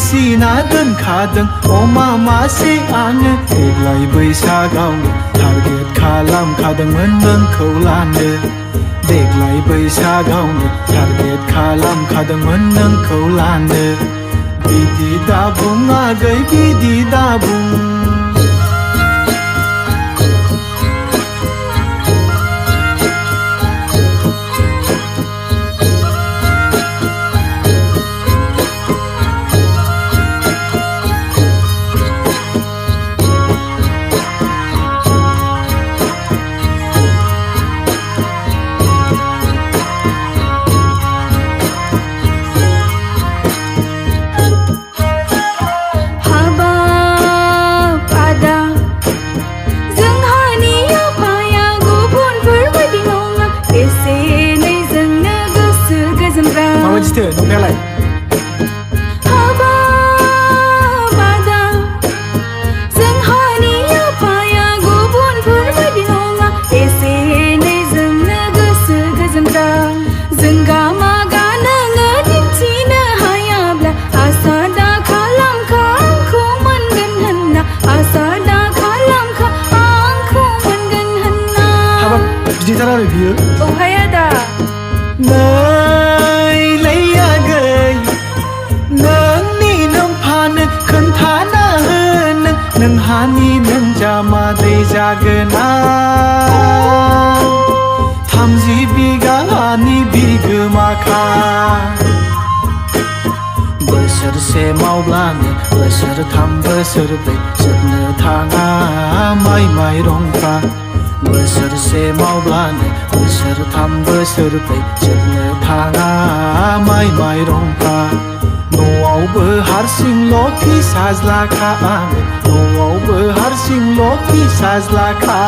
फिसिना दोनखादों अमा मासे आङो देग्लाय बैसागावनो टारगेट खालामखादोंमोन नोंखौ लानो देग्लाय बैसागावनो टारगेट खालामखादोंमोन नोंखौ लानो बिदि दाबुं आगै बिदि दाबुं नंनायालाय हाबा बादा जोंहानि आफाया गुबुनफोर बायदि नङा एसे एनै जोंनो गोसो गोजोनग्रा जोंगा मागा नोङो दिन्थिनो हायाब्ला आसा दा खालामखा आंखौ मोनगोन होनना आसा दा खालामखा आंखौ मोनगोन होनना हाबाब बिदिथार आरो बियो औहाय आदा नोंहानि नों जामादै जागोन आं 30 बिगानि बिगोमाखा बोसोरसे मावब्लानो बोसोरथाम बोसोरब्रै जोबनो थाङा माइ माइरंफ्रा बोसोरसे मावब्लानो बोसोरथाम बोसोरब्रै जोबनो थाङा माइ माइरंफ्रा न'आवबो हारसिंल' फिसाज्लाखा आङो न'आवबो हारसिंल' फिसाज्लाखा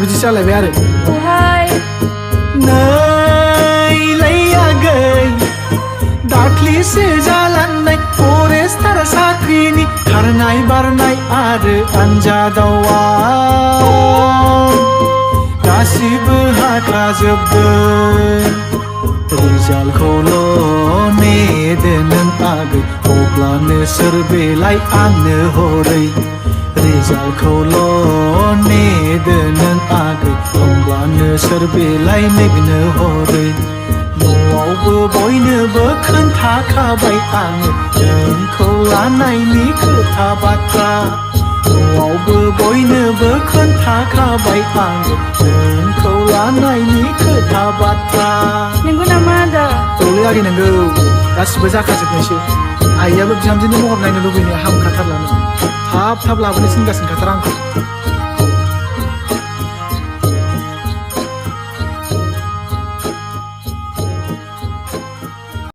बिदि जालायबाय आरो ओहाय नैलै आगै दाख्लिसो जालांनाय फरेस्टार साख्रिनि खारनाय बारनाय आरो आनजादाव गासिबो हाखाजोबदों रिजाल्टखौल' नेदो नों आगै अब्लानो सोर बेलाय आंनो हरै रिजाल्टखौल' नेदो नों आगै होमब्लानो सोर बेलाय नोंनो हरै न'आवबो बयनोबो खोन्थाखाबाय आङो नोंखौ लानायनि खोथा बाथ्रा न'आवबो बयनोबो खोन्थाखाबाय आङो नोंखौ लानायनि खोथा बाथ्रा नंगौ नामा आदा औलै आगै नंगौ गासिबो जाखाजोबनायसो आइयाबो बिहामजोनि महर नायनो लुबैनाया हामखाथारलानो थाब लाबोनो थिनगासिनो खाथार आंखौ